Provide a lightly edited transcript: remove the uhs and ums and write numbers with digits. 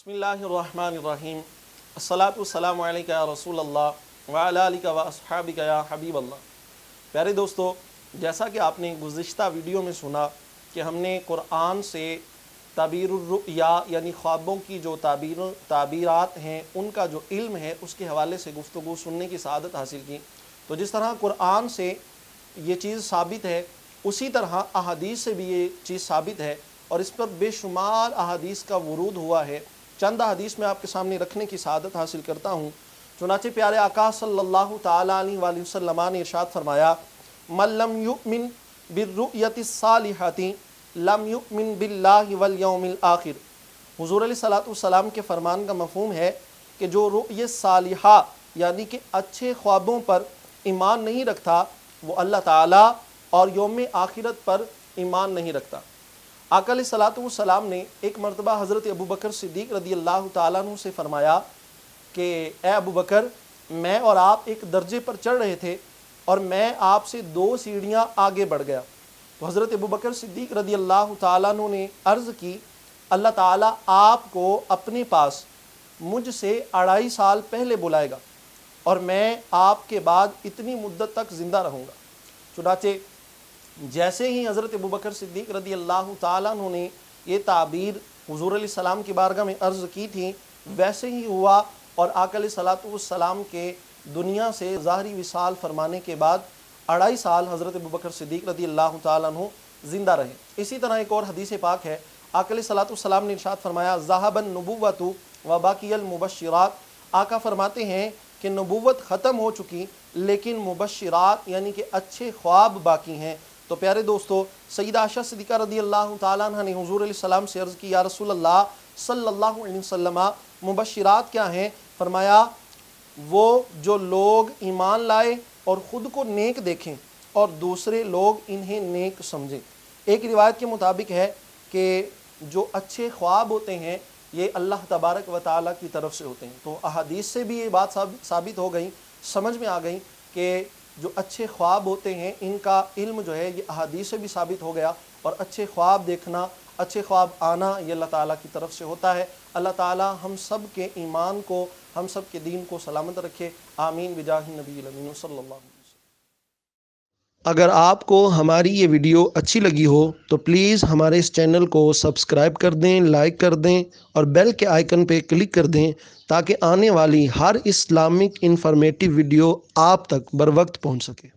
बिस्मिल्लाहिर्रहमानिर्रहीम अस्सलातु वस्सलामु अलैका या रसूल अल्लाह व अला आलिका व अस्हाबिका या हबीब अल्लाह। प्यारे दोस्तों, जैसा कि आपने गुज़िश्ता वीडियो में सुना कि हमने कुरान से ताबीरुर रुया यानी ख्वाबों की जो ताबीरात हैं उनका जो इल्म है उसके हवाले से गुफ्तगू सुनने की सआदत हासिल की। तो जिस तरह कुरान से ये चीज़ साबित है उसी तरह अहादीस से भी ये चीज़ साबित है और इस पर बेशुमार अहादीस का वरूद हुआ है। चंद अहादीस में आपके सामने रखने की सआदत हासिल करता हूँ। चुनाचे प्यारे आका सल्लल्लाहु ताला अलैहि वसल्लम ने इरशाद फरमाया, मन लम युमिन बिर्रुयति सालिहति लम युमिन बिल्लाहि वल यौमिल आखिर। हुज़ूर अलैहिस्सलातु वस्सलाम के फरमान का मफ़हूम है कि जो रुय सालिहा यानी कि अच्छे ख्वाबों पर ईमान नहीं रखता वो अल्लाह ताला और यौम आखिरत पर ईमान नहीं रखता। आका अलैहिस्सलातु वस्सलाम ने एक मरतबा हज़रत अबू बकर सिद्दीक़ रज़ियल्लाहु ताला अन्हु से फरमाया कि ए अबू बकर, मैं और आप एक दर्जे पर चढ़ रहे थे और मैं आपसे 2 सीढ़ियाँ आगे बढ़ गया। तो हज़रत अबू बकर सिद्दीक़ रज़ियल्लाहु ताला अन्हु ने अर्ज़ की, अल्लाह ताला आपको अपने पास मुझसे 2.5 साल पहले बुलाएगा और मैं आपके बाद इतनी मुद्दत तक ज़िंदा रहूँगा। चुनाचे जैसे ही हज़रत अबू बकर सिद्दीक़ रज़ियल्लाहु ताला अन्हु ने ये ताबीर हुज़ूर अलैहिस्सलाम की बारगाह में अर्ज़ की थी, वैसे ही हुआ और आका अलैहिस्सलातु वस्सलाम के दुनिया से ज़ाहरी विसाल फरमाने के बाद 2.5 साल हज़रत अबू बकर सिद्दीक़ रज़ियल्लाहु ताला अन्हु ज़िंदा रहे। इसी तरह एक और हदीस पाक है, आका अलैहिस्सलातु वस्सलाम ने इरशाद फरमाया, ज़हबन नबुव्वतु व बाक़ियल मुबश्शिरात। आका फरमाते हैं कि नबुव्वत ख़त्म हो चुकी लेकिन मुबश्शिरात यानी कि अच्छे ख्वाब बाकी हैं। तो प्यारे दोस्तों, सईदा आयशा सिद्दीक़ा रज़ियल्लाहु ताला अन्हा ने हुज़ूर अलैहिस्सलाम से अर्ज़ की, या रसूल अल्लाह सल्लल्लाहु अलैहि वसल्लम, मुबश्शिरात क्या हैं? फरमाया, वो जो लोग ईमान लाए और ख़ुद को नेक देखें और दूसरे लोग इन्हें नेक समझें। एक रिवायत के मुताबिक है कि जो अच्छे ख्वाब होते हैं ये अल्लाह तबारक व तआला की तरफ से होते हैं। तो अहादीस से भी ये बात साबित हो गई, समझ में आ गई कि जो अच्छे ख्वाब होते हैं इनका इल्म जो है ये अहादीस से भी साबित हो गया और अच्छे ख्वाब देखना, अच्छे ख्वाब आना ये अल्लाह ताला की तरफ से होता है। अल्लाह ताला हम सब के ईमान को, हम सब के दीन को सलामत रखे। आमीन बिजाहि नबी अमीन सल्लल्लाहु अलैहि वसल्लम। अगर आपको हमारी ये वीडियो अच्छी लगी हो तो प्लीज़ हमारे इस चैनल को सब्सक्राइब कर दें, लाइक कर दें और बेल के आइकन पे क्लिक कर दें ताकि आने वाली हर इस्लामिक इंफॉर्मेटिव वीडियो आप तक बर वक्त पहुँच सके।